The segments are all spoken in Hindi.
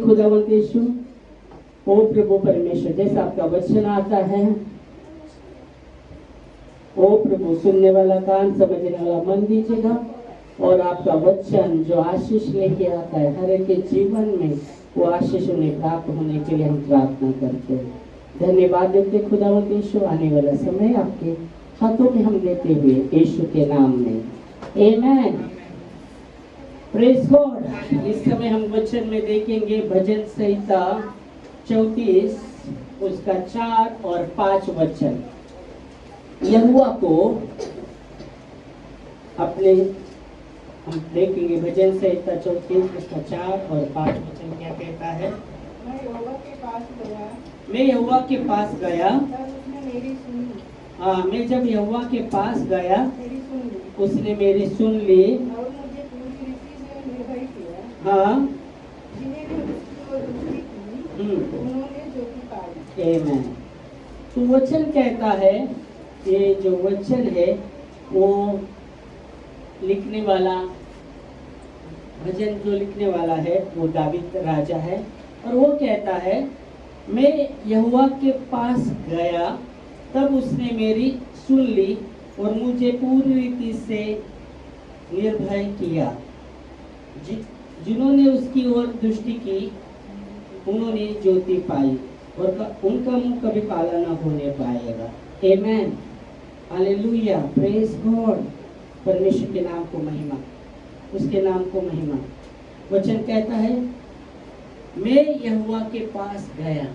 खुदावंत यीशु, ओ प्रभु परमेश्वर, जैसा आपका वचन आता है, ओ प्रभु सुनने वाला कान, समझने वाला मन दीजिएगा, और आपका वचन जो आशीष लेके आता है हर एक के जीवन में, वो आशीष उन्हें प्राप्त होने के लिए हम प्रार्थना करते हैं। धन्यवाद देते खुदावंत यीशु, आने वाला समय आपके हाथों में हम देते हुए यीशु के नाम में, आमेन। Praise God. इस समय हम वचन में देखेंगे भजन संहिता 34 उसका 4 और 5 वचन। यहोवा को अपने हम देखेंगे भजन संहिता 34 उसका 4 और 5 वचन क्या कहता है। मैं यहोवा के पास गया, मैं यहोवा के पास गया, तब उसने मेरी सुनी। हाँ, मैं जब यहोवा के पास गया मेरी सुन ली, उसने मेरी सुन ली, और मुझे पूरी रीति से निर्भय किया। हाँ, जिन्हें भी उसकी ओर दृष्टि की, उन्होंने ज्योति पाई। आमेन। तो वचन कहता है, ये जो वचन है वो लिखने वाला, भजन जो लिखने वाला है वो दावीद राजा है, और वो कहता है मैं यहोवा के पास गया, तब उसने मेरी सुन ली और मुझे पूरी रीति से निर्भय किया। जिन्होंने उसकी ओर दृष्टि की उन्होंने ज्योति पाई, और उनका मुंह कभी काला न होने पाएगा। आमेन, हालेलुया, प्रेज गॉड। परमेश्वर के नाम को महिमा, उसके नाम को महिमा। वचन कहता है मैं यहोवा के पास गया।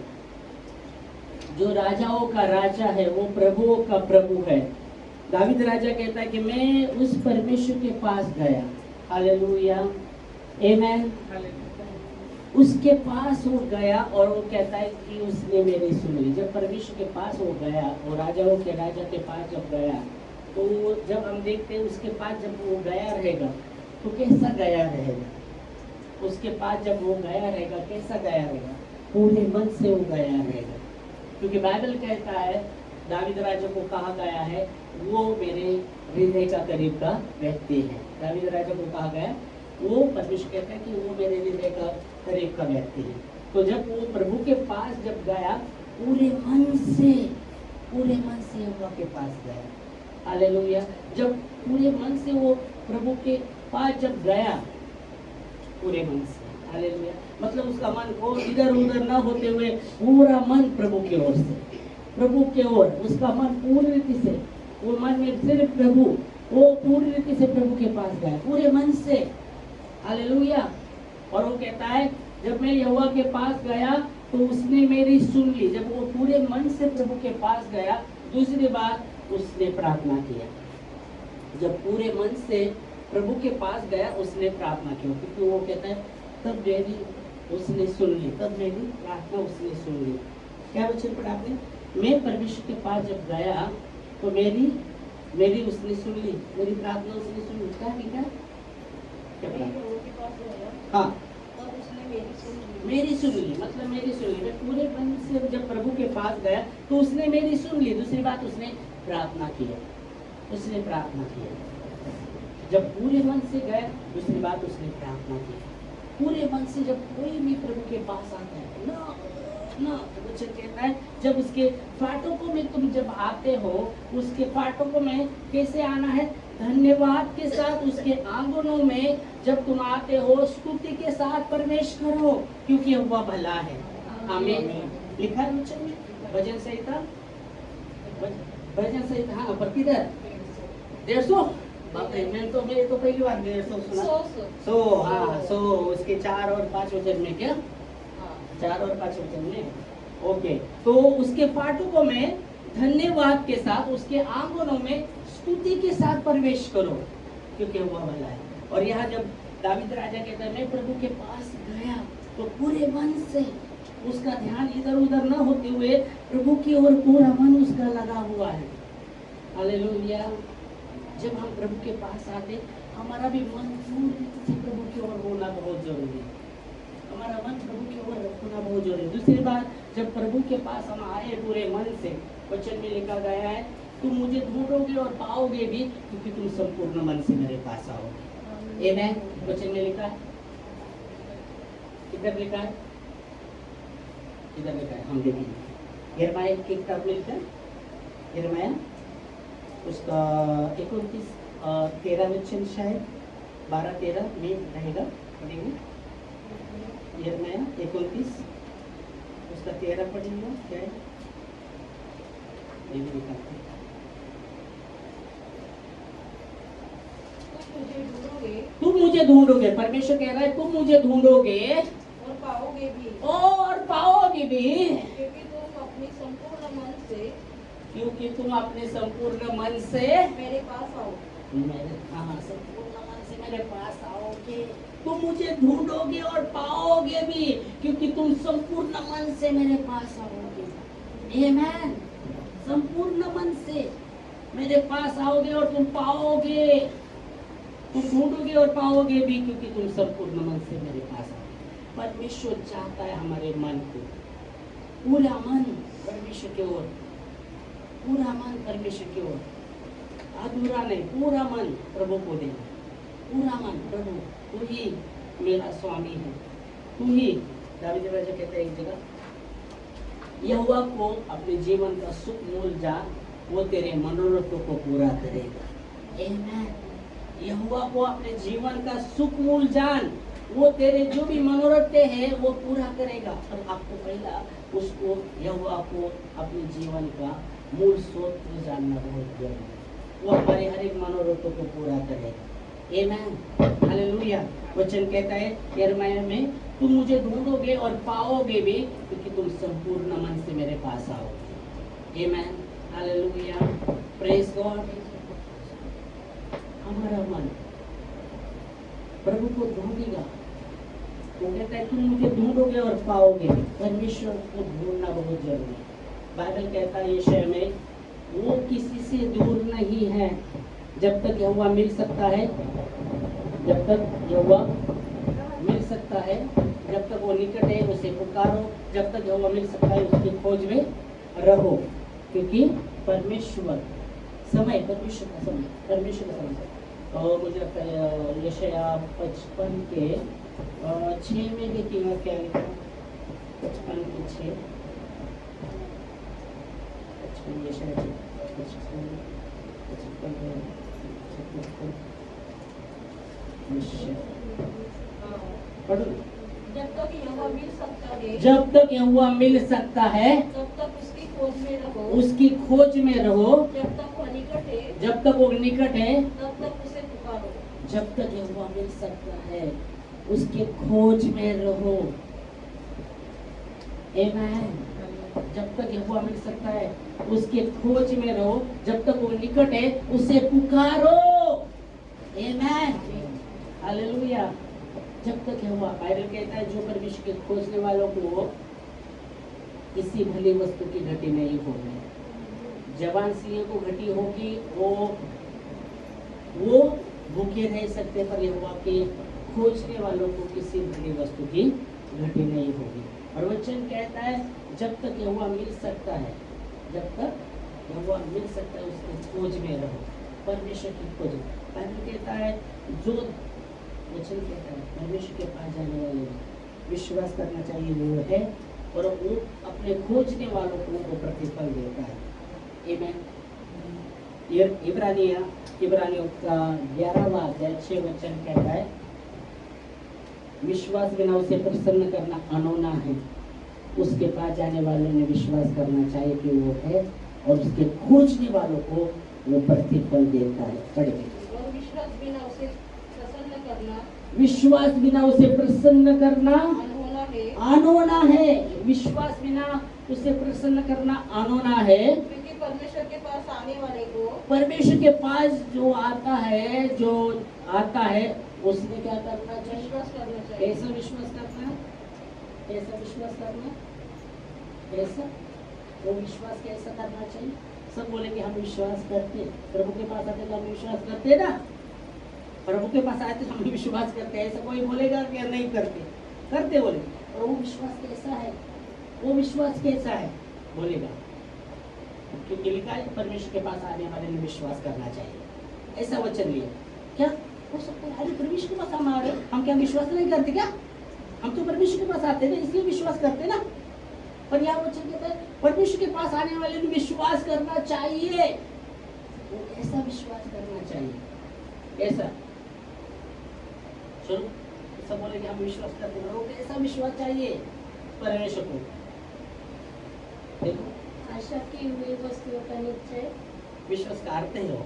जो राजाओं का राजा है वो प्रभुओं का प्रभु है। दावीद राजा कहता है कि मैं उस परमेश्वर के पास गया। हालेलुया, आमेन। उसके पास वो गया और वो कहता है कि उसने मेरी सुन ली। जब परमेश्वर के पास वो गया, वो राजाओं के राजा के पास जब गया, तो जब हम देखते हैं उसके पास जब वो गया रहेगा तो कैसा गया रहेगा। उसके पास जब वो गया रहेगा कैसा गया रहेगा, पूरे मन से वो गया रहेगा। क्योंकि बाइबल कहता है दावीद राजा को कहा गया है वो मेरे हृदय का करीब का व्यक्ति है। दावीद राजा को कहा गया, वो परमेश्वर कहता है कि वो मेरे हृदय का करीब का व्यक्ति है। तो जब वो प्रभु के पास जब गया पूरे मन से यहोवा के पास गया। हालेलुया। जब पूरे मन से वो प्रभु के पास जब गया, पूरे मन से, हालेलुया, मतलब उसका मन को इधर उधर ना होते हुए पूरा मन प्रभु की ओर से, प्रभु के ओर उसका मन पूरी रीति से, वो मन में सिर्फ प्रभु, वो पूरी रीति से प्रभु के पास गया पूरे मन से। हालेलुया। और वो कहता है जब मैं यहोवा के पास गया तो उसने मेरी सुन ली। जब वो पूरे मन से प्रभु के पास गया, दूसरी बात उसने प्रार्थना किया। जब पूरे मन से प्रभु के पास गया उसने प्रार्थना की, क्योंकि वो कहता है तब मेरी उसने सुन ली, तब मेरी प्रार्थना उसने सुन ली। क्या वचन पढ़ा आपने? मैं परमेश्वर के पास जब गया तो मेरी उसने सुन ली, मेरी प्रार्थना उसने सुन ली। क्या हाँ, मेरी सुन ली, मतलब मेरी सुन ली। मैं पूरे मन से जब प्रभु के पास गया तो उसने मेरी सुन ली। दूसरी बात उसने प्रार्थना किया, उसने प्रार्थना किया। जब पूरे मन से गया, दूसरी बात उसने प्रार्थना की। पूरे मन से जब कोई भी प्रभु के पास आता है ना, वचन कहता है जब उसके फाटकों में तुम जब आते हो, उसके फाटकों में कैसे आना है? धन्यवाद के साथ। उसके आंगनों में जब तुम आते हो स्तुति के साथ प्रवेश करो, क्योंकि वह भला है। आमीन। लिखा है वचन में, भजन संहिता, हाँ, पर किधर? 150। मैं तो पहली बार 150 सुना। 100 उसके 4 और 5 वचन में क्या? 4 और 5 वचन में, ओके। तो उसके फाटकों में धन्यवाद के साथ, उसके आंगनों में स्तुति के साथ प्रवेश करो, क्योंकि वह भला है। और यहाँ जब दावीद राजा कहता है मैं प्रभु के पास गया, तो पूरे मन से उसका ध्यान इधर उधर न होते हुए प्रभु की ओर पूरा मन उसका लगा हुआ है। हालेलुया। जब हम प्रभु के पास आते, हमारा भी मन पूरी से प्रभु की ओर होना बहुत जरूरी है। हमारा मन प्रभु की ओर होना बहुत जरूरी है। दूसरी बात, जब प्रभु के पास हम आए पूरे मन से, वचन में लिखा गया है तुम मुझे ढूंढोगे और पाओगे भी, क्योंकि तुम संपूर्ण मन से मेरे पास आओगे। आमीन। वचन में लिखा है, किधर लिखा है? इधर लिखा है, हम देखेंगे। यिर्मयाह की किताब में लिखा है, यिर्मयाह उसका 29-13 वचन शायद 12-13 में रहेगा, पढ़ेंगे। यिर्मयाह 29 उसका 13 पढ़ेंगे। क्या है ये भी निकालते हैं। तुम मुझे ढूंढोगे तुम मुझे ढूंढोगे, परमेश्वर कह रहा है तुम मुझे ढूंढोगे और पाओगे भी, और पाओगे भी, क्योंकि तुम अपनी संपूर्ण मन से क्योंकि तुम अपने संपूर्ण मन से मेरे पास आओगे। मेरे, हाँ, संपूर्ण मन से मेरे पास आओगे। तुम मुझे ढूंढोगे और पाओगे भी, क्योंकि तुम संपूर्ण मन से मेरे पास आओगे। आमेन। संपूर्ण मन से मेरे पास आओगे और तुम पाओगे। तुम ढूंढोगे और पाओगे भी, क्योंकि तुम संपूर्ण मन से मेरे पास आओगे। परमेश्वर चाहता है हमारे मन को, पूरा मन परमेश्वर की ओर, पूरा मन परमेश्वर की ओर, अधूरा नहीं, पूरा मन प्रभु को देना। पूरा मन, प्रभु तू ही मेरा स्वामी है, तू ही। दावीद राजा कहते हैं एक जगह, यहोवा को अपने जीवन का सुख मूल जान, वो तेरे मनोरथों को पूरा करेगा। आमेन। यहोवा को अपने जीवन का सुख मूल जान, वो तेरे जो भी मनोरथ हैं वो पूरा करेगा। और आपको पहला उसको, यहोवा को अपने जीवन का मूल स्रोत जानना बहुत जरूरी है। वो हमारे हर एक मनोरथों को पूरा करेगा। आमेन। हालेलुया। वचन कहता है यिर्मयाह में, तुम मुझे ढूंढोगे और पाओगे भी, क्योंकि तुम संपूर्ण मन से मेरे पास आओगे। आमेन। हालेलुया। Praise God. हमारा मन प्रभु को ढूंढेगा। वो कहता है तुम मुझे ढूंढोगे और पाओगे। परमेश्वर को ढूंढना बहुत जरूरी है। बाइबल कहता है यशायाह में, वो किसी से दूर नहीं है, जब तक यहोवा मिल सकता है, जब तक यहोवा मिल सकता है, जब तक वो निकट है उसे पुकारो, जब तक यहोवा मिल सकता है उसकी खोज में रहो। क्योंकि परमेश्वर समय, परमेश्वर का समय, परमेश्वर का समय। और मुझे लगता है यशायाह 55 के 6 में देखिएगा क्या लिखा, 55 के 6, यशायाह 55 पढ़ो। जब तक यहोवा मिल सकता है, जब तक यहोवा मिल सकता है, तब तक उसकी खोज में रहो। उसकी खोज में रहो। जब तक वो निकट है, जब तक वो निकट है, तब तक उसे पुकारो। जब तक यहोवा मिल सकता है, उसके खोज में रहो। आमेन। जब तक यहोवा मिल सकता है, उसके खोज में रहो। जब तक वो निकट है, उसे पुकारो। आमेन। हालेलुया। जब तक यहोवा, बाइबल कहता है जो परमेश्वर के खोजने वालों को किसी भली वस्तु की घटी नहीं होगी। जवान सिंह को घटी होगी, वो भूखे रह सकते, पर यहोवा के खोजने वालों को किसी भली वस्तु की घटी नहीं होगी। और वचन कहता है जब तक यहोवा मिल सकता है, जब तक यहोवा मिल सकता है उसकी खोज में रहो। परमेश्वर की खोज। बाइबल कहता है जो वचन कहता है परमेश्वर के पास जाने वाले विश्वास करना चाहिए वो है, और वो अपने खोजने वालों को वो प्रतिफल देता है। आमेन। इब्रानियों का 11वां अध्याय 6 वचन कहता है, विश्वास बिना उसे प्रसन्न करना अनोना है। उसके पास जाने वालों ने विश्वास करना चाहिए कि वो है, और उसके खोजने वालों को वो प्रतिफल देता है। पढ़ेंगे। और विश्वास बिना उसे प्रसन्न करना, विश्वास बिना उसे प्रसन्न करना अनहोना है। अनोना है। विश्वास बिना उसे प्रसन्न करना अनोना है। क्योंकि परमेश्वर के पास आने वाले को, परमेश्वर के पास जो आता है उसने क्या करना चाहिए? विश्वास करना चाहिए। कैसा विश्वास करना? कैसा विश्वास करना? कैसा? वो विश्वास कैसा करना चाहिए? सब बोलेंगे हम विश्वास करते, प्रभु के पास आते तो हम विश्वास करते ना, प्रभु के पास आते हम विश्वास करते। ऐसा कोई बोलेगा कि नहीं करते? करते बोले। और वो विश्वास कैसा है? वो विश्वास कैसा है बोलेगा, क्योंकि लिखा है परमेश्वर के पास आने वाले ने विश्वास करना चाहिए। ऐसा वचन लिया क्या हो सकता है? अरे परमेश्वर के पास हम आ रहे, हम क्या विश्वास नहीं करते क्या? हम तो परमेश्वर के पास आते ना, इसलिए विश्वास करते ना। पर यहाँ वचन कहता है परमेश्वर के पास आने वाले ने विश्वास करना चाहिए। वो ऐसा विश्वास करना चाहिए, ऐसा चलो सब बोले कि हम विश्वास करते हैं, वो कैसा विश्वास चाहिए परमेश्वर को। देखो आशा की हुई वस्तुओं का निश्चय, विश्वास करते हो,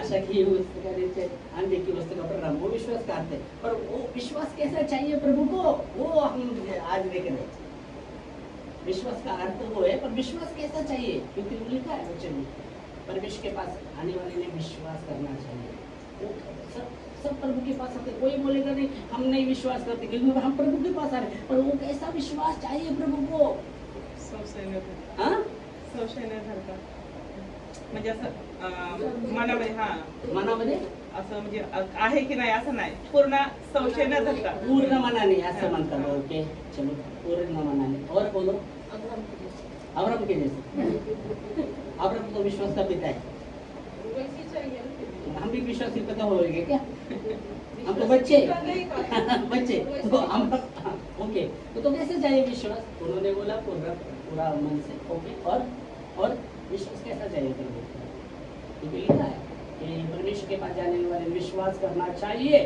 आशा की हुई वस्तु का निश्चय, अनदेखी वस्तु का परिणाम, वो विश्वास करते हैं। पर वो विश्वास कैसा चाहिए प्रभु को, वो हम आज देख रहे हैं। विश्वास का अर्थ वो है, पर विश्वास कैसा चाहिए, क्योंकि वो लिखा है वचन में परमेश्वर के पास आने वाले ने विश्वास करना चाहिए। वो सब प्रभु के पास आते, कोई बोलेगा नहीं हम नहीं विश्वास करते, क्योंकि हम प्रभु के पास आ रहे हैं। पर वो कैसा विश्वास चाहिए प्रभु को, हाँ संशयण्यासारखा म्हणजे असं मनामध्ये मनामध्ये असं म्हणजे आहे की नाही असं नाही, पूर्ण संशय न धरता पूर्ण मनाने असं म्हणतात। ओके चलो पूर्ण मनाने। और बोलो अब्राहम के जैसे। अब्राहम तो विश्वास का पिता है, हम भी विश्वास के पिता होंगे क्या? हम तो बच्चे बच्चे तो हम ओके तो कैसे चाहिए विश्वास? उन्होंने बोला पूरा मन से। ओके और विश्वास कैसा चाहिए प्रभु? क्योंकि लिखा है कि परमेश्वर के पास जाने वाले विश्वास करना चाहिए।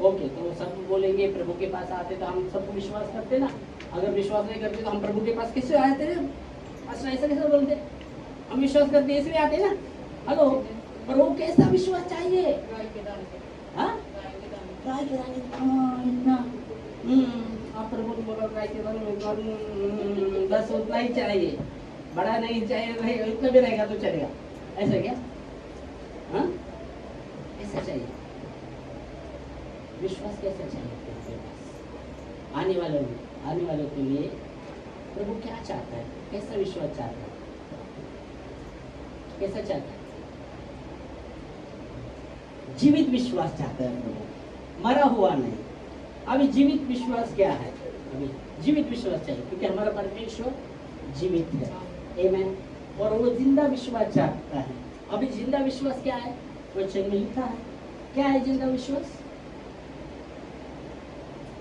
ओके तो सब बोलेंगे प्रभु के पास आते तो हम सबको विश्वास करते ना, अगर विश्वास नहीं करते तो हम प्रभु के पास कैसे आते हैं? अच्छा ऐसा कैसे बोलते? हम विश्वास करते इसलिए आते ना। हेलो, पर वो कैसा विश्वास चाहिए? हाँ गाय के दाने इतना आप प्रभु को बोलो गाय के दाने बस उतना ही चाहिए, बड़ा नहीं चाहिए, नहीं इतना भी रहेगा तो चलेगा, ऐसा क्या? हाँ ऐसा चाहिए विश्वास। कैसा चाहिए प्रभु के पास आने वालों के लिए? प्रभु क्या चाहता है, कैसा विश्वास चाहता है, कैसा चाहता है? जीवित विश्वास चाहता है प्रभु, मरा हुआ नहीं। अभी जीवित विश्वास क्या है? अभी जीवित विश्वास चाहिए, क्योंकि हमारा परमेश्वर जीवित है। आमेन। और वो जिंदा विश्वास चाहता है। अभी जिंदा विश्वास क्या है? वचन में लिखा है। क्या है जिंदा विश्वास?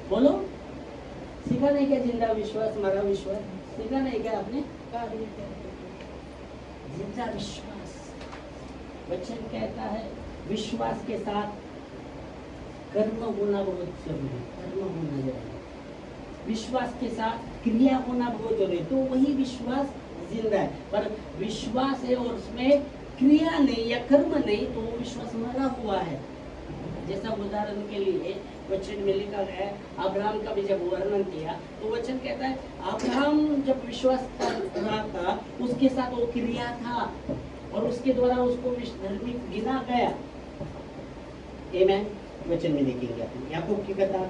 बोलो। सीखा नहीं क्या जिंदा विश्वास, मरा विश्वास? सीखा नहीं क्या आपने? जिंदा विश्वास वचन कहता है विश्वास के साथ कर्म होना बहुत जरूरी। कर्म होना जरूरी, विश्वास के साथ क्रिया होना बहुत जरूरी, तो वही विश्वास जिंदा है। पर विश्वास है और उसमें क्रिया नहीं या कर्म नहीं, तो वो विश्वास मरा हुआ है। जैसा उदाहरण के लिए वचन में लिखा गया है, अब्राहम का भी जब वर्णन किया तो वचन कहता है अब्राहम जब विश्वास कर रहा था उसके साथ वो क्रिया था और उसके द्वारा उसको धर्मी गिना गया। आमेन। वचन में देखेंगे आप याकूब की कथा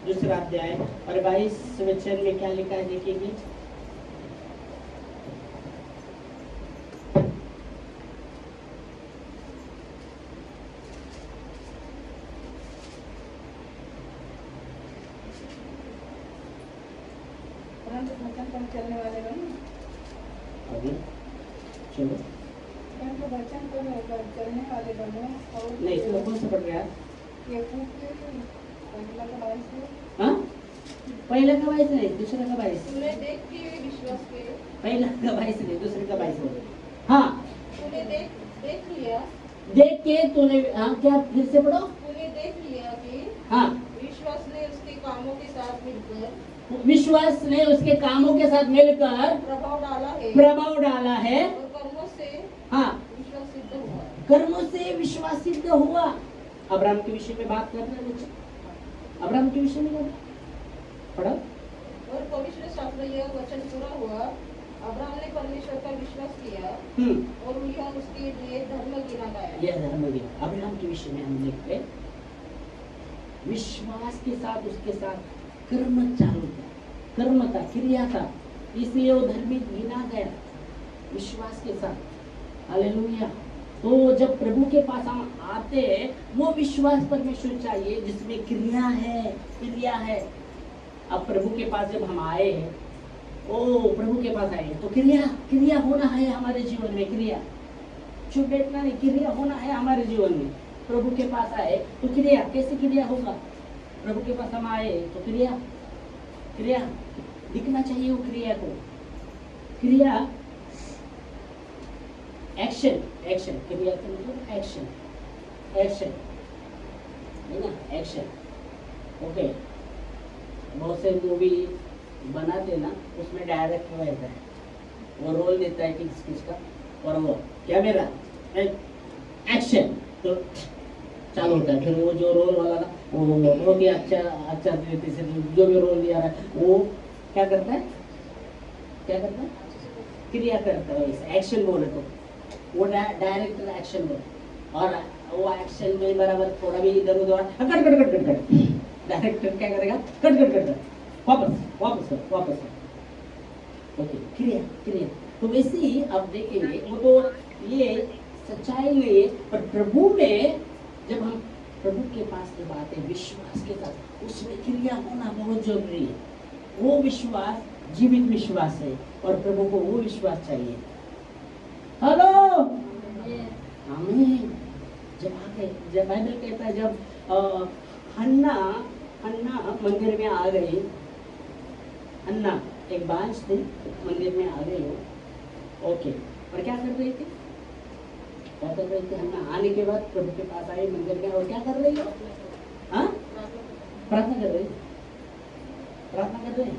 2 अध्याय और 22 वचन में क्या लिखा है देखेंगे। चलने वाले बनो, अभी चलो वचन पर चलने वाले बनो। और नहीं इसमें कौन सा पढ़ रहा है? याकूब के पहला का 22 हाँ पहला का 22 नहीं, दूसरा का 22। तूने देख के विश्वास के, पहला का 22 नहीं, दूसरे का 22 बोलो। हाँ तूने देख लिया, देख के तूने, हाँ क्या फिर से पढ़ो। तूने देख लिया कि हाँ विश्वास ने उसके कामों के साथ मिलकर, विश्वास ने उसके कामों के साथ मिलकर प्रभाव डाला है और कर्मों से हाँ विश्वास सिद्ध हुआ। कर्मों से विश्वास सिद्ध हुआ। अब्राहम के विषय में बात कर रहे हैं बच्चे, अब्राहम के विषय में कर पढ़ो। और पवित्र शास्त्र यह वचन पूरा हुआ, अब्राहम ने परमेश्वर का विश्वास किया और यह उसके लिए धर्म गिना गया। यह धर्म गिना। अब्राहम के विषय में हम देखते विश्वास के साथ उसके साथ कर्म चालू था, कर्म था, क्रिया था, इसलिए वो धर्मी गिना गया विश्वास के साथ। हालेलुया। तो जब प्रभु के पास हम आते हैं वो विश्वास परमेश्वर चाहिए जिसमें क्रिया है। अब प्रभु के पास जब हम आए हैं, ओ प्रभु के पास आए तो क्रिया होना है हमारे जीवन में। क्रिया चुप बैठना नहीं, क्रिया होना है हमारे जीवन में। प्रभु के पास आए तो क्रिया, कैसे क्रिया होगा? प्रभु के पास हम आए तो क्रिया दिखना चाहिए वो क्रिया को। क्रिया एक्शन, एक्शन क्रिया का मतलब एक्शन, एक्शन है ना, एक्शन। ओके, बहुत से मूवी बनाते ना, उसमें डायरेक्टर रहता है, वो रोल देता है किस किस का, और वो क्या मेरा एक्शन तो चालू होता है। फिर वो जो रोल वाला ना वो बहुत ही अच्छा अच्छा तरीके से जो भी रोल दिया है वो क्या करता है, क्या करता है, क्रिया करता है। इस एक्शन बोले तो वो डायरेक्टर एक्शन बोले, और वो एक्शन में बराबर थोड़ा भी इधर उधर cut cut cut cut cut, director क्या करेगा, कट कट कट, वापस वापस वापस। ओके, क्रिया क्रिया। तो वैसे ही आप देखेंगे वो तो ये सच्चाई में है, पर प्रभु में जब हम प्रभु के पास जब आते हैं विश्वास के साथ, उसमें क्रिया होना बहुत जरूरी है। वो विश्वास जीवित विश्वास है, और प्रभु को वो विश्वास चाहिए। हेलो, आमीन। जब आके जब बाइबल कहता है जब हन्ना मंदिर में आ गई, हन्ना एक बांझ थी, मंदिर में आ गई हो। ओके, और क्या कर रही थी, क्या कर रही थी हन्ना? आने के बाद प्रभु के पास आई मंदिर में, और क्या कर रही हो? हाँ, प्रार्थना कर रही, प्रार्थना कर रही,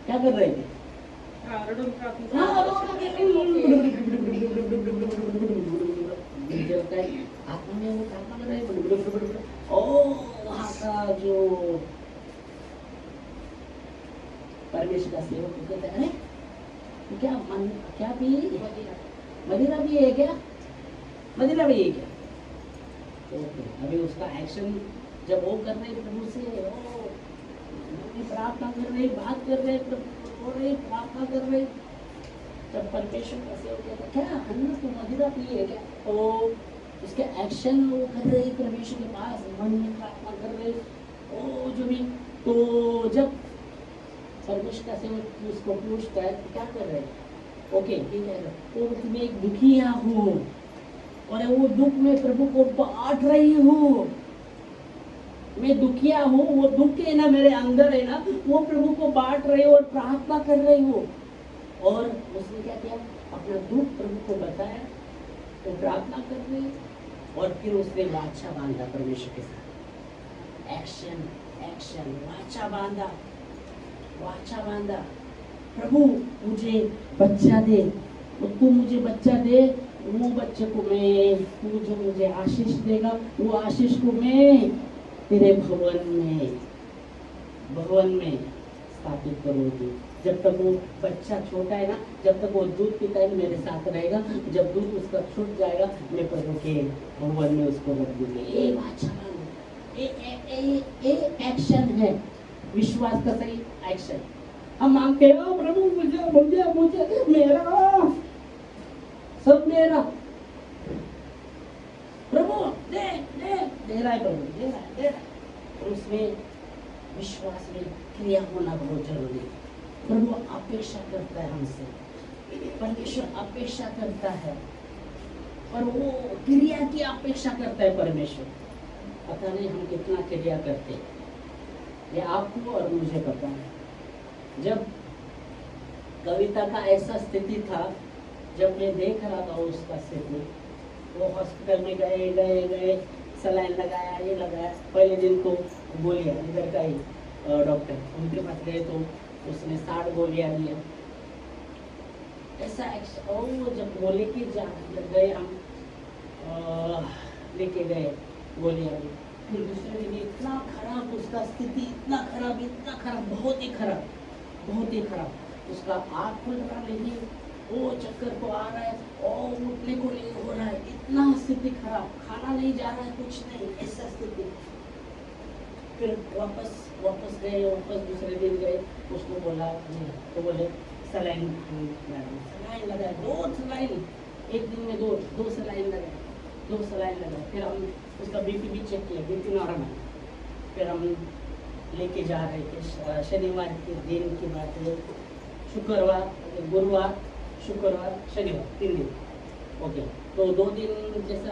क्या कर रही थी? आत्मा में वो प्रार्थना कर रही। ओ वहाँ का जो परमेश्वर का सेवक कहते हैं, अरे क्या पी, मदिरा भी है क्या, मदिरा भी है क्या? ओके, अभी उसका एक्शन जब वो कर रहे प्रभु से, ओ प्रार्थना कर रहे, बात कर रहे, हो रही प्रार्थना कर रहे, जब परमेश्वर का सेवक कहता है क्या हन्ना तू मदिरा पी है क्या, तो उसके एक्शन वो कर रहे परमेश्वर के पास, मन में प्रार्थना कर रहे, ओ जो भी। तो जब परमेश्वर का सेवक उसको पूछता है क्या कर रहे हैं, ओके ठीक है, तो मैं एक दुखिया हूँ और वो दुख में प्रभु को बांट रही हूँ, मैं दुखिया हूँ, वो दुख है ना मेरे अंदर है ना, वो प्रभु को बांट रही हूँ और प्रार्थना कर रही हूँ। और उसने क्या किया, अपना दुख प्रभु को बताया, वो प्रार्थना कर रही, और फिर उसने वाचा बांधा परमेश्वर के साथ। एक्शन एक्शन, वाचा बांधा, वाचा बांधा, प्रभु मुझे बच्चा दे, और तू मुझे बच्चा दे, वो बच्चे को मैं, तू जो मुझे आशीष देगा वो आशीष को मैं तेरे भवन में स्थापित करूंगी। जब तक वो बच्चा छोटा है ना, जब तक वो दूध पीता है मेरे साथ रहेगा, जब दूध उसका छूट जाएगा मैं प्रभु के भवन में उसको रख दूंगी। ये वाचा, ये एक्शन है, विश्वास का सही एक्शन। हम मांगते हो प्रभु मुझे मुझे मुझे मेरा सब मेरा, प्रभु दे दे दे रहा है, प्रभु दे रहा है, दे रहा है। और उसमें विश्वास में क्रिया होना बहुत जरूरी है। प्रभु अपेक्षा करता है हमसे, परमेश्वर अपेक्षा करता है, और वो क्रिया की अपेक्षा करता है परमेश्वर। पता नहीं हम कितना क्रिया करते हैं, ये आपको और मुझे पता है। जब कविता का ऐसा स्थिति था, जब मैं देख रहा था उसका स्थिति, वो हॉस्पिटल में गए सलाइन लगाया, ये लगाया। पहले दिन तो गोलियां, इधर का ही डॉक्टर, उनके पास गए तो उसने 60 गोलियां दिया। ऐसा जब वो लेके गए हम, लेके गए गोलियां भी, फिर दूसरे दिन इतना खराब उसका स्थिति, इतना खराब, बहुत ही खराब। उसका आँख खुल रहा नहीं, वो चक्कर को आ रहा है, और उठने को नहीं हो रहा है, इतना स्थिति खराब, खाना नहीं जा रहा है, कुछ नहीं, ऐसा स्थिति। फिर वापस गए, दूसरे दिन गए, उसको बोला, तो बोले सलाइन लगाए, 2 सलाइन, एक दिन में दो सलाइन लगाए। फिर हम उसका बीपी भी चेक किया, बीपी नॉर्मल। फिर हम लेके जा रहे थे, शनिवार के दिन की बात है, गुरुवार शुक्रवार शनिवार 3 दिन। ओके, तो 2 दिन जैसा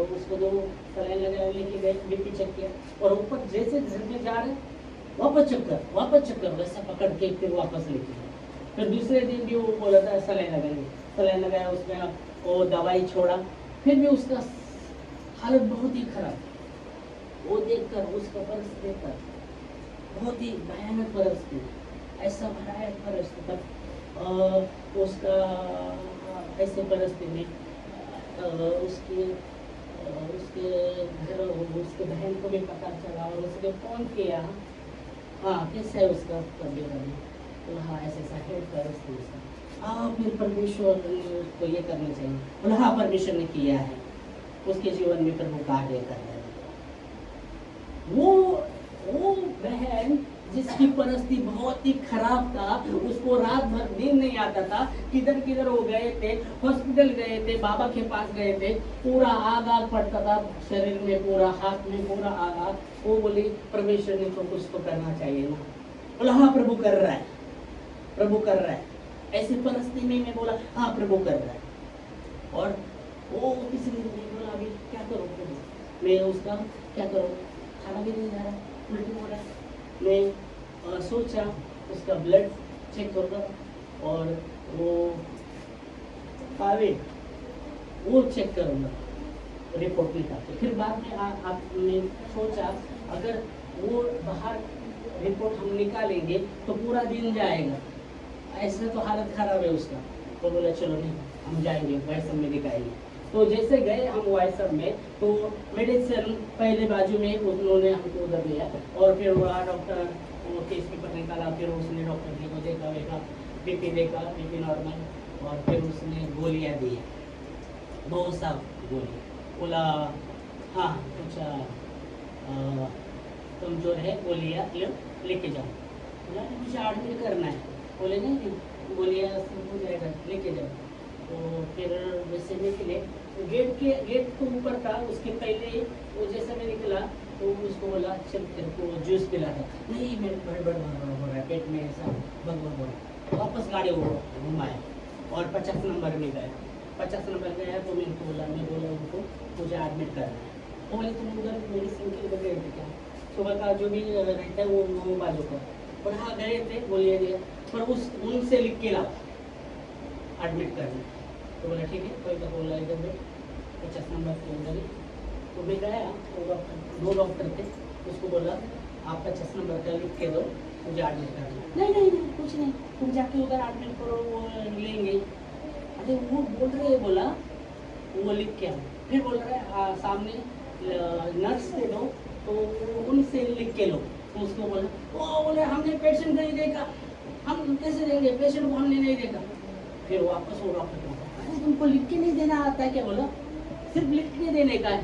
उसको 2 सलाइन लगाया, लेके गए, बीपी चेक किया, और ऊपर जैसे घर में जा रहे वापस चक्कर वैसा पकड़ के फिर वापस लेके गया। फिर दूसरे दिन भी वो बोला था सलाइन लगाएंगे, सलाइन लगाया, उसमें वो दवाई छोड़ा, फिर भी उसका हालत बहुत ही खराब। वो देखकर उसका परिस्थिति देखकर बहुत ही भयानक परिस्थिति, ऐसा भयानक परिस्थिति तक उसका ऐसे परिस्थिति में उसके घर उसके बहन को भी पता चला और उसने फोन किया, हाँ कैसे है उसका तबीयत अभी, तो हाँ ऐसे ऐसा है परिस्थिति उसका। फिर परमेश्वर को ये करना चाहिए, बोला हाँ परमेश्वर ने किया है, उसके जीवन में प्रभु कार्य कर रहे हैं। वो बहन जिसकी परिस्थिति बहुत ही खराब था, उसको रात भर नींद नहीं आता था, किधर किधर वो गए थे, हॉस्पिटल गए थे, बाबा के पास गए थे, पूरा आग पड़ता था शरीर में, पूरा हाथ में पूरा आग। वो बोली परमेश्वर ने तो कुछ तो करना चाहिए ना। बोला हाँ प्रभु कर रहा है, प्रभु कर रहा है। ऐसी परिस्थिति में मैं बोला हाँ प्रभु कर रहा है। और वो किसी ने बोला अभी क्या करूँ प्रभु, मैं उसका क्या करूँ, खाना भी नहीं जा रहा, उल्टी हो रहा है। मैं सोचा उसका ब्लड चेक करूँगा और वो वो चेक करूँगा, रिपोर्ट निकाल के। फिर बाद में आपने सोचा अगर वो बाहर रिपोर्ट हम निकालेंगे तो पूरा दिन जाएगा, ऐसे तो हालत खराब है उसका। तो बोला चलो नहीं हम जाएंगे वैसम में दिखाएंगे। तो जैसे गए हम वैसम में, तो मेडिसिन पहले बाजू में उन्होंने हमको उधर दिया और फिर वहाँ डॉक्टर वो केस पेपर निकाला, फिर उसने डॉक्टर ने को देखा बीपी देखा, बीपी नॉर्मल, और फिर उसने गोलियाँ दी, बहुत सा गोली। बोला हाँ कुछ तुम जो है गोलियाँ लेके जाओ। बोला मुझे एडमिट करना है। बोले नहीं गोलियाँ सब हो जाएगा लेके जाओ। तो फिर वैसे निकले, गेट तो ऊपर था, उसके पहले वो जैसे मैं निकला तो उसको बोला चल तेरे को जूस पिला था। नहीं मेरे बड़ हो रहा है पेट में, ऐसा बग हो रहा। वापस गाड़ी घुमाया और 50 नंबर में गया। 50 नंबर गया तो मैं बोला उनको मुझे एडमिट करना है। वो बोले तुम उधर मेडिसिन के उधर गए थे क्या, सुबह का जो भी रहता है वो बाजू का। और हाँ गए थे, बोलिए दिया, पर उनसे लिख के लाओ एडमिट करना। तो बोला ठीक है, कोई का बोला इधर 50 नंबर के उधर ही। तो मैं गया, तो दो डॉक्टर थे, उसको बोला आप 50 नंबर का लिख के दो, मुझे एडमिट करना। नहीं कुछ नहीं, तुम जाके उधर एडमिट करो, वो लेंगे। अरे वो बोल रहे बोला वो लिख के आओ। फिर बोल रहे सामने नर्स दे दो, तो उनसे लिख के लो। तो उसको बोला वो बोले हमने पेशेंट नहीं देखा, हम कैसे देंगे, पेशेंट को हमने नहीं देखा। फिर वापस वो डॉक्टर को अरे तुमको लिख के नहीं देना आता है क्या, बोला सिर्फ लिख के देने का है।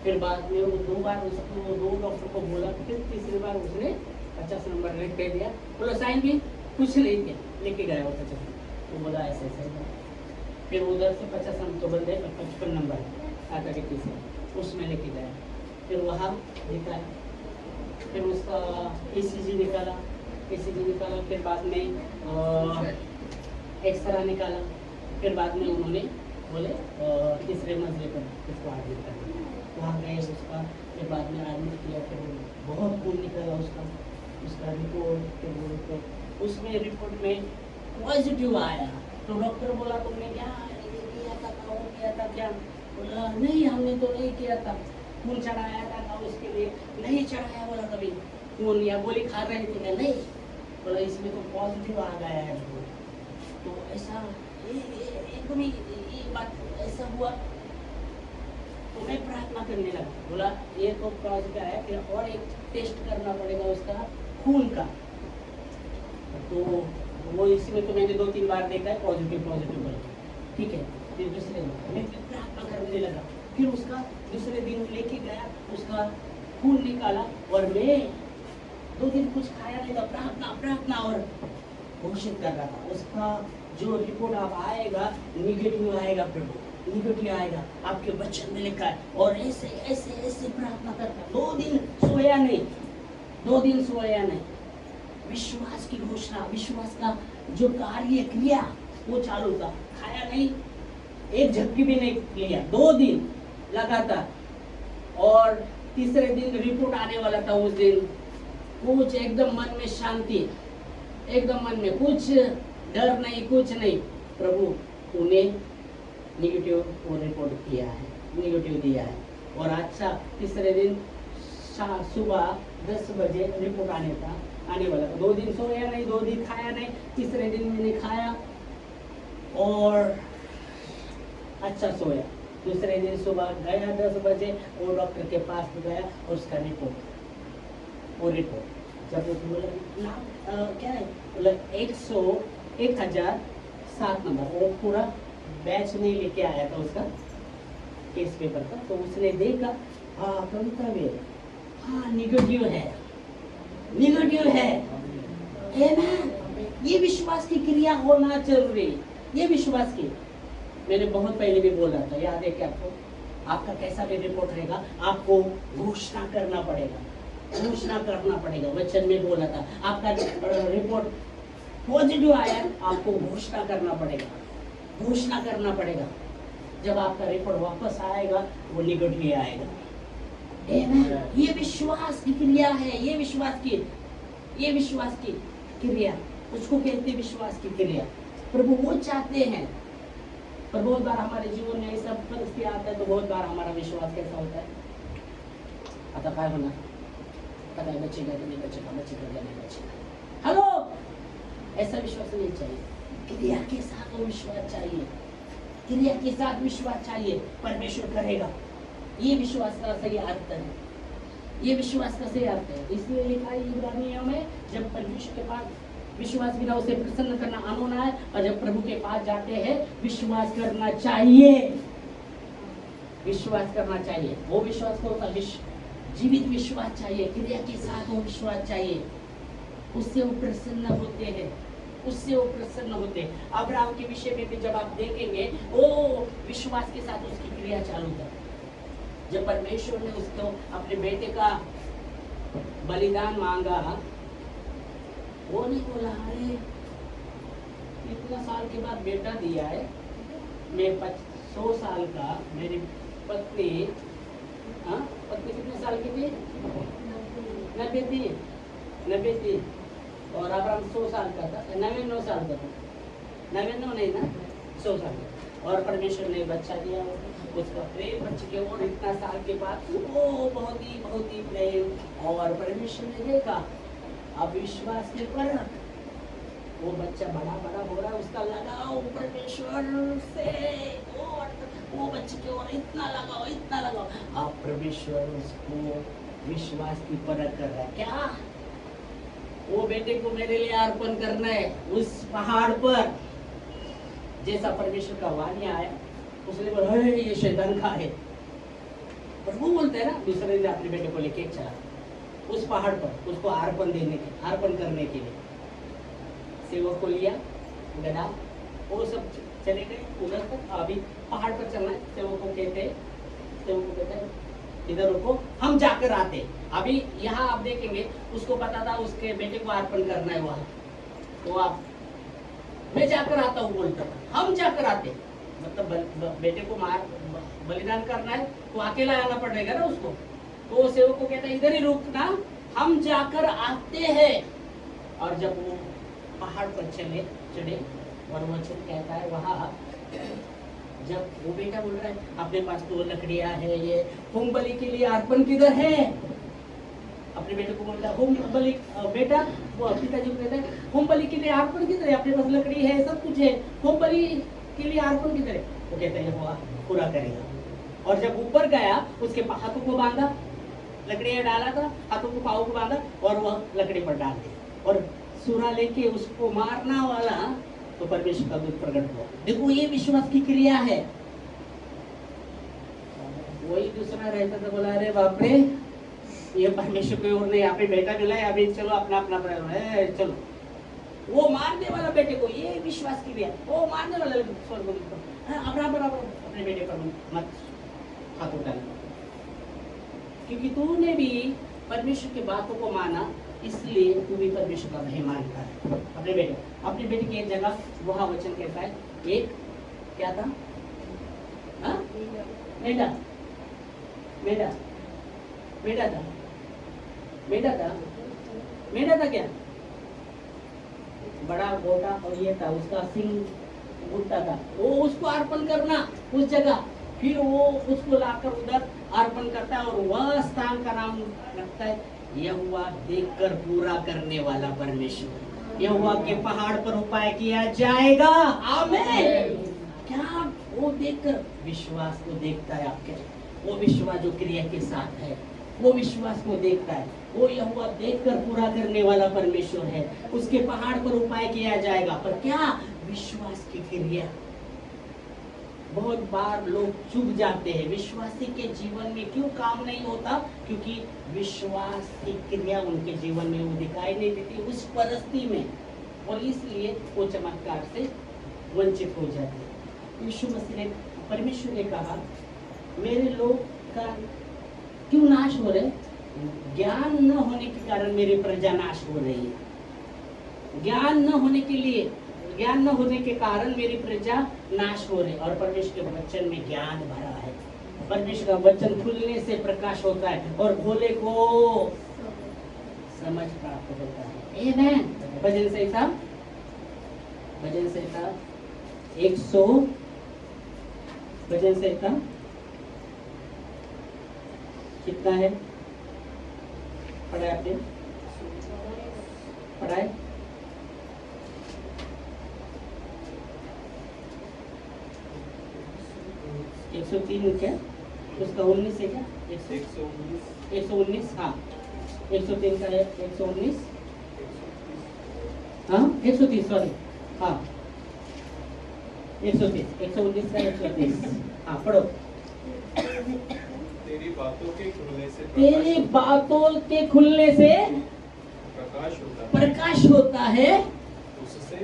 फिर बाद में वो 2 बार उसको 2 डॉक्टर को बोला, फिर तीसरी बार उसने 50 नंबर लिख के दिया। बोला साइन भी कुछ नहीं किया, लेके गया वो 50। तो बोला ऐसे ऐसे। फिर उधर से 50 नंबर तो बंदे 55 नंबर आता किसी से उसमें लेके गया। फिर वहाँ दिखाया, फिर उसका ECG निकाला, फिर बाद में एक्सरा निकाला। फिर बाद में उन्होंने बोले तीसरे मंजिले पर उसको एडमिट करना। वहाँ गए उसका, फिर बाद में एडमिट किया। फिर बहुत खून निकला उसका रिपोर्ट, उसमें रिपोर्ट में पॉजिटिव आया। तो डॉक्टर बोला तुमने क्या किया था, वो किया था क्या? बोला नहीं हमने तो नहीं किया था, खून चढ़ाया था उसके लिए नहीं चढ़ाया। बोला कभी खून या गोली खा रहे थे क्या? नहीं। बोला इसमें तो पॉजिटिव आ गया है। तो ऐसा एकदम ये बात ऐसा हुआ, तो मैं प्रार्थना करने लगा। बोला ये तो पॉजिटिव है, फिर और एक टेस्ट करना पड़ेगा उसका खून का। तो वो इसमें तो मैंने 2-3 बार देखा है पॉजिटिव बोला, ठीक है। फिर दूसरे मैं प्रार्थना करने लगा। फिर उसका दूसरे दिन लेके गया, उसका खून निकाला और मैं 2 दिन कुछ खाया नहीं था, प्रार्थना और घोषित कर रहा था उसका जो रिपोर्ट आप आएगा निगेटिव आएगा, प्रभु निगेटिव आएगा, आपके वचन में लिखा है। और ऐसे ऐसे ऐसे प्रार्थना करता 2 दिन सोया नहीं। विश्वास की घोषणा, विश्वास का जो कार्य क्रिया वो चालू था। खाया नहीं, एक झपकी भी नहीं लिया, 2 दिन लगातार। और तीसरे दिन रिपोर्ट आने वाला था, उस दिन कुछ एकदम मन में शांति, एकदम मन में कुछ डर नहीं, कुछ नहीं। प्रभु उन्हें निगेटिव रिपोर्ट किया है, निगेटिव दिया है। और अच्छा तीसरे दिन सुबह 10 बजे रिपोर्ट आने वाला। 2 दिन सोया नहीं, 2 दिन खाया नहीं, तीसरे दिन मैंने खाया और अच्छा सोया। दूसरे दिन सुबह गया 10 बजे, वो डॉक्टर के पास गया और उसका रिपोर्ट जब वो बोला क्या है, बोला 1007 नंबर, वो पूरा बैच नहीं लेके आया था उसका केस पेपर का। तो उसने देखा हाँ कविता में हाँ निगेटिव है, निगेटिव है। ये विश्वास की क्रिया होना जरूरी, ये विश्वास की। मैंने बहुत पहले भी बोला था, याद है क्या आपको? आपका कैसा भी रिपोर्ट रहेगा आपको घोषणा करना पड़ेगा, घोषणा करना पड़ेगा। वचन में बोला था आपका रिपोर्ट पॉजिटिव आया, आपको घोषणा करना पड़ेगा, घोषणा करना पड़ेगा। जब आपका रिपोर्ट वापस आएगा वो निगेटिव आएगा। ये विश्वास की क्रिया है, ये विश्वास की क्रिया, उसको कहते हैं विश्वास की क्रिया। प्रभु वो चाहते हैं। पर बहुत बार हमारे जीवन में ऐसा परिस्थिति आता है तो बहुत बार हमारा विश्वास कैसा होता है, आता काय होना पता है बचेगा कि नहीं बचेगा, बचेगा नहीं बचेगा। हेलो, ऐसा विश्वास नहीं चाहिए। क्रिया के साथ वो विश्वास चाहिए, क्रिया के साथ विश्वास चाहिए। परमेश्वर करेगा, ये विश्वास का सही अर्थ है, ये विश्वास का सही अर्थ है। इसलिए लिखा है इब्रानियों में, जब परमेश्वर के पास विश्वास बिना उसे प्रसन्न करना अनहोना है, और जब प्रभु के पास जाते हैं विश्वास करना चाहिए, विश्वास करना चाहिए। वो विश्वास को जीवित विश्वास चाहिए, क्रिया के साथ वो विश्वास चाहिए। उससे वो प्रसन्न होते हैं, उससे वो प्रसन्न होते हैं। अब्राहम के विषय में भी जब आप देखेंगे, वो विश्वास के साथ उसकी क्रिया चालू था। जब परमेश्वर ने उसको अपने बेटे का बलिदान मांगा, वो नहीं बोला अरे इतना साल के बाद बेटा दिया है, मैं 100 साल का, मेरी पत्नी पत्नी कितने साल की थी? 90 थी और अब्राहम 100 साल का था, 99 साल का था, 99 नहीं ना, 100 साल का। और परमेश्वर ने बच्चा दिया उसका प्रेम बच्चे के, और इतना साल के बाद वो बहुत ही प्रेम। और परमेश्वर ने देखा अब विश्वास के पर वो बच्चा बड़ा हो रहा है, उसका लगाव परमेश्वर से वो बच्चे के और इतना लगाओ। अब परमेश्वर उसको विश्वास की परख कर रहा है। क्या वो बेटे को मेरे लिए अर्पण करना है उस पहाड़ पर, जैसा परमेश्वर का वाणी आया। उसने बोला ये शैतान का है, पर वो बोलते हैं ना, दूसरे दिन अपने बेटे को लेके चला उस पहाड़ पर, उसको अर्पण करने के लिए। सेवक को लिया, गधा, वो सब चले गए उधर तक। अभी पहाड़ पर चलना है, सेवक को कहते हैं इधर रुको, हम जाकर आते। अभी यहाँ आप देखेंगे, उसको पता था उसके बेटे को अर्पण करना है वहाँ, तो आप मैं जाकर आता हूँ बोलता था, हम जाकर आते। मतलब बेटे को बलिदान करना है तो अकेला आना पड़ेगा ना उसको, तो वो सेवक को कहता है इधर ही रुकना, हम जाकर आते हैं। और जब वो पहाड़ पर चढ़े और वो कहता है वहाँ, जब वो बेटा बोल रहा है अपने पास तो लकड़ियाँ है, ये होम बलि के लिए अर्पण किधर है? अपने बेटे को बोलता है होम बलि, बेटा वो पिताजी को कहता है होम बलि के लिए अर्पण किधर है? अपने पास लकड़ी है, सब कुछ है, होम बलि के लिए अर्पण किधर है? वो कहता है वो पूरा करेगा। और जब ऊपर गया, उसके हाथों को बांधा, लकड़ियाँ डाला था, हाथों को पाँव को बांधा और वह लकड़ी पर डाल दिया और सूरा लेके उसको मारना वाला, तो परमेश्वर का दूत प्रकट हुआ। देखो ये विश्वास की क्रिया है। वही दूसरा रहता था, बोला अरे बाप रे, ये परमेश्वर की ओर नहीं, यहाँ पे बेटा मिला है, अभी चलो अपना है, चलो। वो मारने वाला बेटे को, ये विश्वास की क्रिया, वो मारने वाला बराबर अपने बेटे पर मत हाथ उठाना, क्योंकि तूने भी परमेश्वर की बातों को माना, इसलिए तू भी परमेश्वर का मेहमान कर। अपने बेटे की एक जगह वहाँ वचन कहता है, एक क्या था? मेढा था। मेंढा था क्या? बड़ा गोटा और ये था, उसका सिंग उठता था, वो उसको अर्पण करना उस जगह, फिर वो उसको लाकर उधर अर्पण करता है और वह स्थान का नाम रखता है यहोवा देखकर पूरा करने वाला परमेश्वर। यहोवा के पहाड़ पर उपाय किया जाएगा। आमीन। क्या वो देखकर, विश्वास को देखता है आपके, वो विश्वास जो क्रिया के साथ है, वो विश्वास को देखता है। वो यहोवा देखकर पूरा करने वाला परमेश्वर है। उसके पहाड़ पर उपाय किया जाएगा, पर क्या? विश्वास की क्रिया। बहुत बार लोग चूक जाते हैं, विश्वासी के जीवन में क्यों काम नहीं होता? क्योंकि विश्वास की क्रिया उनके जीवन में वो दिखाई नहीं देती उस परिस्थिति में, और इसलिए वो चमत्कार से वंचित हो जाते हैं। यीशु मसीह ने, परमेश्वर ने कहा, मेरे लोग का क्यों नाश हो रहे? ज्ञान न होने के कारण मेरी प्रजा नाश हो रही है। ज्ञान न होने के लिए, ज्ञान न होने के कारण मेरी प्रजा नाश हो रही है। और परमेश्वर के वचन में ज्ञान भरा है। परमेश्वर का वचन खुलने से प्रकाश होता है और भोले को समझ प्राप्त होता है। आमीन। भजन संहिता, भजन संहिता 100, भजन संहिता कितना है? पढ़ाए आपने? पढ़ाए? एक 103 क्या? उसका 19 है क्या? 119। हाँ, 103 का है 119। हाँ 130, सॉरी। हाँ 130, 119 का 130। हाँ पढ़ो। तेरी बातों के खुलने से तेरी बातों के खुलने से प्रकाश होता है। उससे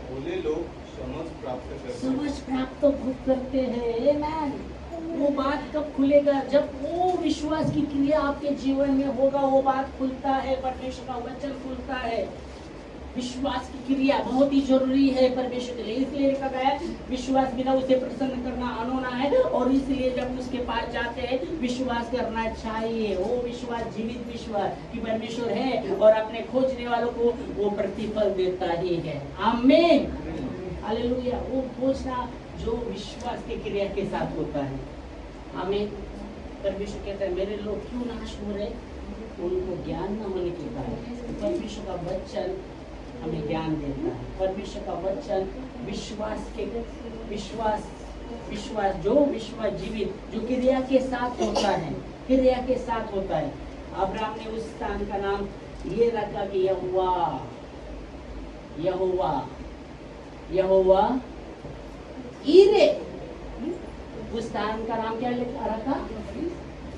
भोले लोग समझ प्राप्त करते हैं। समझ प्राप्त करते हैं। आमीन। वो बात कब खुलेगा? जब वो विश्वास की क्रिया आपके जीवन में होगा, वो बात खुलता है, परमेश्वर का वचन खुलता है। विश्वास की क्रिया बहुत ही जरूरी है परमेश्वर के लिए। इसलिए लिखा गया है, विश्वास बिना उसे प्रसन्न करना अनोना है, और इसलिए जब उसके पास जाते हैं विश्वास करना चाहिए। वो विश्वास, जीवित विश्वास कि परमेश्वर है और अपने खोजने वालों को वो प्रतिफल देता ही है। आमीन। हालेलुया। वो खोजना जो विश्वास की क्रिया के साथ होता है। आमीन। परमेश्वर कहता है, मेरे लोग क्यों नाश हो रहे? उनको ज्ञान न होने के कारण। परमेश्वर का वचन हमें ज्ञान देता है। परमेश्वर का वचन विश्वास के, विश्वास जो विश्वास जीवित, जो क्रिया के साथ होता है, क्रिया के साथ होता है। अब्राहम ने उस स्थान का नाम ये रखा कि यहोवा, यहोवा, यहोवा ईरे। उस स्थान का नाम क्या रखा?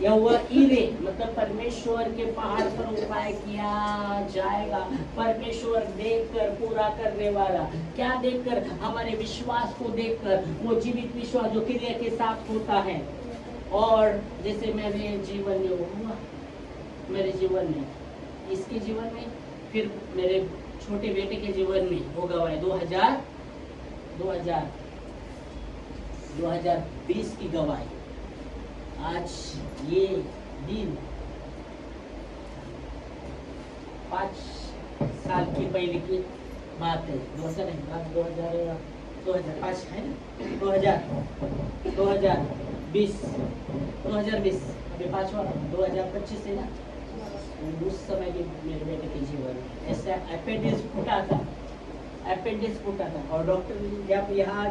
यहोवा ईरे, मतलब परमेश्वर के पहाड़ पर उपाय किया जाएगा। परमेश्वर देखकर पूरा करने वाला। क्या देखकर? हमारे विश्वास को देखकर। वो जीवित विश्वास जो क्रिया के साथ होता है। और जैसे मेरे जीवन में वो हुआ, मेरे जीवन में, इसके जीवन में, फिर मेरे छोटे बेटे के जीवन में वो गवाह है। 2020 की गवाही। आज ये दिन 5 साल की पहले की बात है। 2005 है ना, 2020 अभी 5वां 2025 है ना। उस समय भी मेरे बेटे के जीवन में ऐसा अपेंडिक्स फूटा था, और डॉक्टर जब यहाँ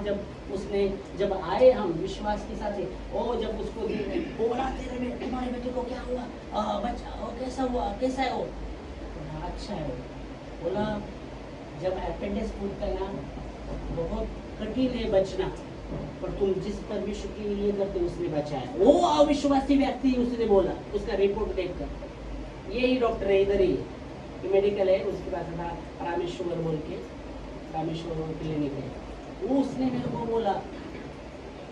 जब आए हम विश्वास के साथ, वो जब उसको बोला, तेरे तुम्हारे बेटे को क्या हुआ, बच्चा वो कैसा हुआ, कैसा है वो? अच्छा है। बोला जब अपेंडिक्स फूटता है ना, बहुत कठिन है बचना, पर तुम जिस परमेश्वर के लिए करते उसने बचाया। वो अविश्वासी व्यक्ति उसने बोला, उसका रिपोर्ट देखकर। यही डॉक्टर है, इधर ही मेडिकल है, उसके पास रामेश्वर बोल के, रामेश्वर क्लिनिक है। वो उसने मेरे को बोला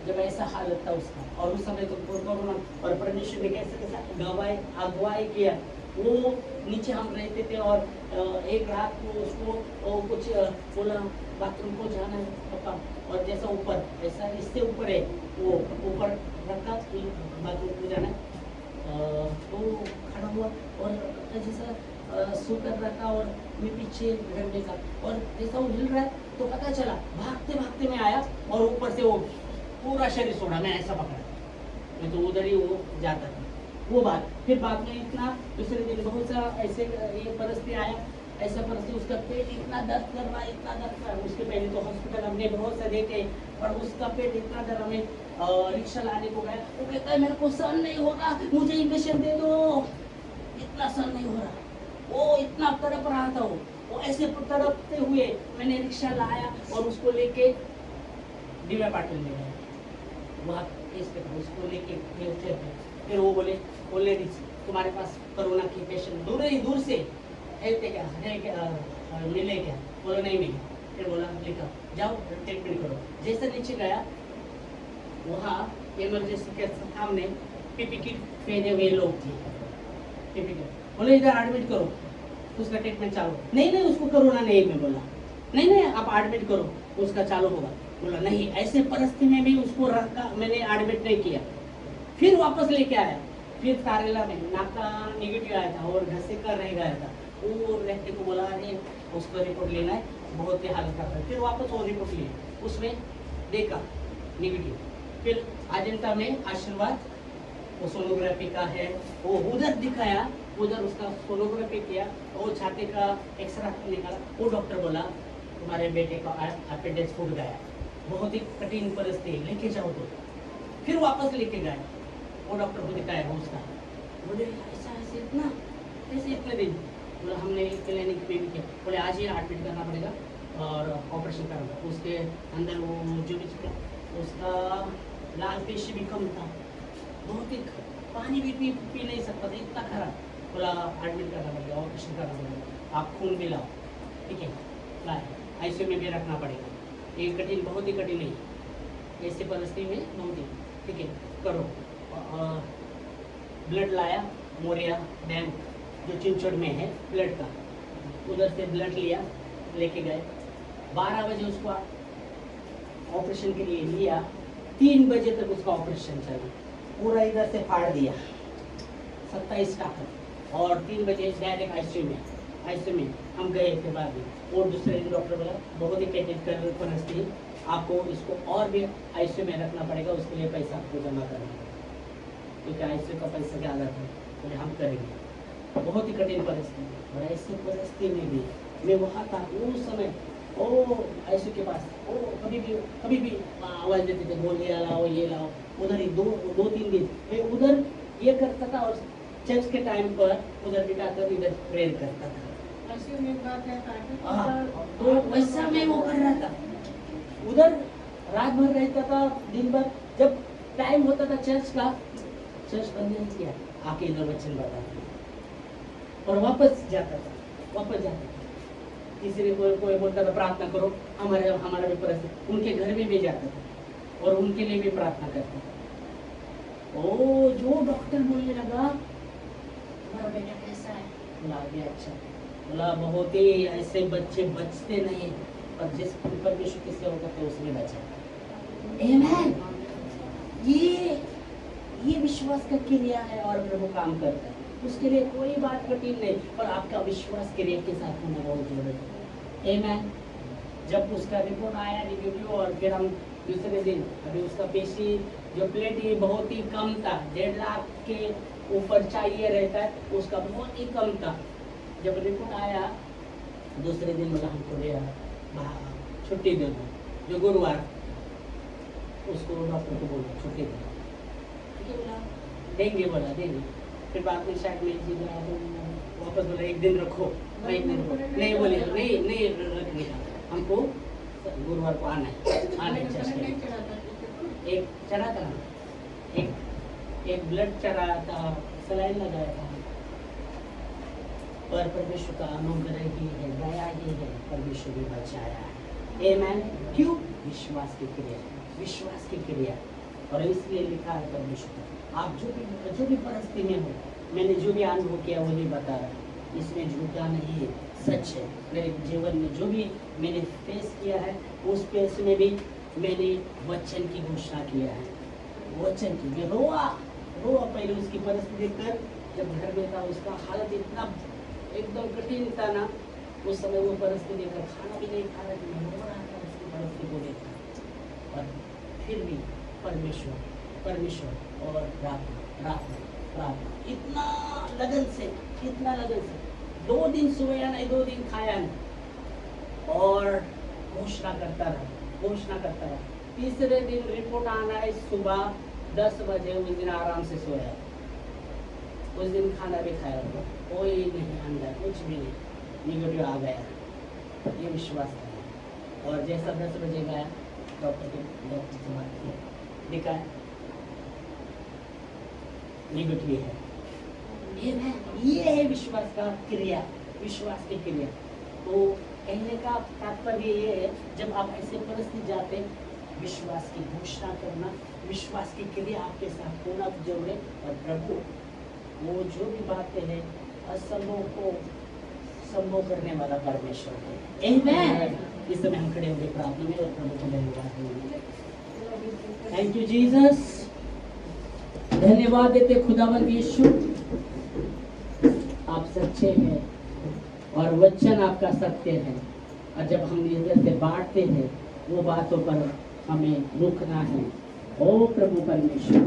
जब ऐसा हालत था उसका, और उस समय तो कोरोना, और परमेश्वर ने कैसे अगुवाई किया। वो नीचे हम रहते थे, और एक रात को उसको कुछ बोला बाथरूम को जाना है पापा, और जैसा ऊपर ऐसा इससे ऊपर है, वो ऊपर रखा बाथरूम को जाना है, तो खड़ा हुआ और जैसा सो कर रहा था और मैं पीछे घंटे का, और जैसा वो हिल रहा है तो पता चला, भागते भागते मैं आया और ऊपर से वो पूरा शरीर छोड़ा, मैं ऐसा पकड़ा, मैं तो उधर ही वो जाता था। वो बात फिर बाद में इतना दूसरे दिन बहुत सा ऐसे ये परिस्थिति आया, ऐसा परिस्थिति उसका पेट इतना दर्द कर रहा है, इतना दर्द कर रहा है। उसके पहले तो हॉस्पिटल हमने बहुत से देखे, और उसका पेट इतना दर्द, हमें रिक्शा लाने को गया, वो कहता है मेरे को सहन नहीं हो रहा, मुझे इंजेक्शन दे दो, इतना सहन नहीं हो रहा। वो इतना तड़प रहा था, वो ऐसे तड़पते हुए मैंने रिक्शा लाया और उसको लेके दिव्या पाटिल में गया, वहाँ केस पे था, उसको लेके व्हीलचेयर पे। फिर वो बोले, वो लेडीज तुम्हारे पास कोरोना की पेशेंट दूर से है क्या, मिले क्या? बोला नहीं मिले। फिर बोला लिखा जाओ ट्रीटमेंट करो। जैसे नीचे गया, वहाँ इमरजेंसी के सामने पीपी किट पहने हुए लोग थे, पीपी किट, बोले इधर एडमिट करो, उसका ट्रीटमेंट चालू। नहीं उसको कोरोना नहीं। मैं बोला नहीं आप एडमिट करो, उसका चालू होगा। बोला नहीं, ऐसे परिस्थिति में भी उसको रखा, मैंने एडमिट नहीं किया। फिर वापस लेके आया, फिर तारेला में नाका निगेटिव आया था और घसे का रह गया था। वो रहते को बोला अरे उसको रिपोर्ट लेना है, बहुत ही हालत खराब है। फिर वापस वो रिपोर्ट लिए, उसमें देखा निगेटिव। फिर अजंता में आशीर्वाद, वो सोनोग्राफी का है, वो उधर दिखाया, उधर उसका सोनोग्राफी किया, वो छाती का एक्सरे निकाला। वो डॉक्टर बोला तुम्हारे बेटे का अपेंडिक्स फूट गया, बहुत ही कठिन परिस्थिति, लेके जाओ। तो फिर वापस लेके गए, वो डॉक्टर को दिखाया उसका, बोले ऐसा ऐसे इतना ऐसे इतने दिन। बोला हमने क्लिनिक में भी किया, बोले आज ही एडमिट करना पड़ेगा और ऑपरेशन करना। उसके अंदर वो जो भी था, उसका लाल पेशी भी कम था, बहुत ही पानी भी पी नहीं सकता था, इतना खराब। बोला एडमिट करना पड़ेगा, ऑपरेशन करना पड़ेगा, आप खून भी लाओ, ठीक है, लाए आईसीयू में भी रखना पड़ेगा। ये कठिन, बहुत ही कठिन है ऐसी परिस्थिति में, बहुत ही ठीक है करो। ब्लड लाया, मोरिया डैम जो चिंचोड़ में है ब्लड का, उधर से ब्लड लिया, लेके गए। 12 बजे उसको ऑपरेशन के लिए लिया, 3 बजे तक उसका ऑपरेशन चला, पूरा इधर से फाड़ दिया 27 टाका, और 3 बजे डायरेक्ट आईसीयू में हम गए थे बाद में। और दूसरे दिन डॉक्टर बोला बहुत ही क्रिटिकल परिस्थिति, आपको इसको और भी आईसीयू में रखना पड़ेगा, उसके लिए पैसा आपको जमा करना पड़ेगा, क्योंकि आईसीयू का पैसा ज़्यादा था। बोले हम करेंगे, बहुत ही कठिन परिस्थिति। और ऐसी परिस्थिति में भी मैं वहाँ था उस समय, ओ आईसीयू के पास, ओ कभी भी आवाज़ देते थे, बोल ये लाओ ये लाओ। उधर ही 2-3 दिन मैं उधर ये करता था, और चर्च के टाइम पर उधर बिठाकर इधर प्रेयर करता था। तो वैसा मैं वो कर रहा था, उधर रात भर रहता था, दिन भर। जब टाइम होता था चर्च का, चर्च बंद नहीं किया, आके इधर वचन बताता और वापस जाता था। किसी ने कोई बोलता था प्रार्थना करो, हमारा भी परिस्थिति, उनके घर में भी जाता था और उनके लिए भी प्रार्थना करता था। ओ जो डॉक्टर बोलने लगा तुम्हारा बेटा कैसा है, बोला अभी अच्छा, बोला बहुत ही ऐसे बच्चे बचते नहीं, पर जिस परमेश्वर की सेवा करते उसने बचा। आमीन। ये विश्वास का क्रिया है और प्रभु काम करता है, उसके लिए कोई बात कठिन नहीं, पर आपका विश्वास क्रिया के साथ होना बहुत जरूरी है। आमीन। जब उसका रिपोर्ट आया निगेटिव, और फिर हम दूसरे दिन, अभी उसका पेशी जो प्लेट ही बहुत ही कम था, 1.5 लाख के ऊपर चाहिए रहता है, उसका बहुत ही कम था। जब रिपोर्ट आया दूसरे दिन बोला हमको छुट्टी दे दो, जो गुरुवार, उसको डॉक्टर को बोला छुट्टी दे, बोला देंगे। फिर बाद में शायद मैं वापस बोला 1 दिन रखो, नहीं बोले नहीं रखने का, हमको गुरुवार को आना है एक चढ़ा था, एक ब्लड चढ़ा था, सलाइन लगाया था। पर परमेश्वर का अनुग्रह ही है, दया ही है, परमेश्वर भी बचाया है। आमीन। क्यों? विश्वास की क्रिया। और इसलिए लिखा है परमेश्वर, आप जो भी परिस्थिति में हो, मैंने जो भी अनुभव किया वही बता रहा हूँ, इसमें झूठा नहीं है, सच है। मेरे जीवन में जो भी मैंने फेस किया है, उस फेस में भी मैंने वचन की घोषणा किया है, वचन की। मैं रोआ पहले उसकी परिस्थिति देखकर, जब घर में था उसका हालत इतना एकदम कठिन था ना, उस समय वो परिस्थिति देखकर खाना भी नहीं खा रहा था, मैं रो रहा था उसकी परिस्थिति को देखकर, और फिर भी परमेश्वर परमेश्वर और प्रार्थना प्रार्थना प्रार्थना, इतना लगन से 2 दिन सोया नहीं, 2 दिन खाया नहीं, और घोषणा करता रहा। तीसरे दिन रिपोर्ट आना है सुबह 10 बजे, उस दिन आराम से सोया, उस दिन खाना भी खाया, कोई नहीं अंदर, कुछ भी नहीं, निगेटिव आ गया, ये विश्वास करना। और जैसा 10 बजे गया डॉक्टर से बात की, दिखाया निगेटिव है। ये है विश्वास का क्रिया, विश्वास की क्रिया। तो कहने का तात्पर्य ये है, जब आप ऐसे परिस्थिति जाते, विश्वास की घोषणा करना, विश्वास की क्रिया आपके साथ होना जरूर है। और प्रभु वो जो भी बातें हैं असंभव को संभव करने वाला परमेश्वर है। आमेन। इस समय हम खड़े होंगे प्रार्थना में और प्रभु को धन्यवाद देंगे। थैंक यू जीसस, धन्यवाद देते खुदावंद यीशु, आप सच्चे हैं और वचन आपका सत्य है, और जब हम हृदय से बांटते हैं वो बातों पर हमें रुकना है। ओ प्रभु परमेश्वर।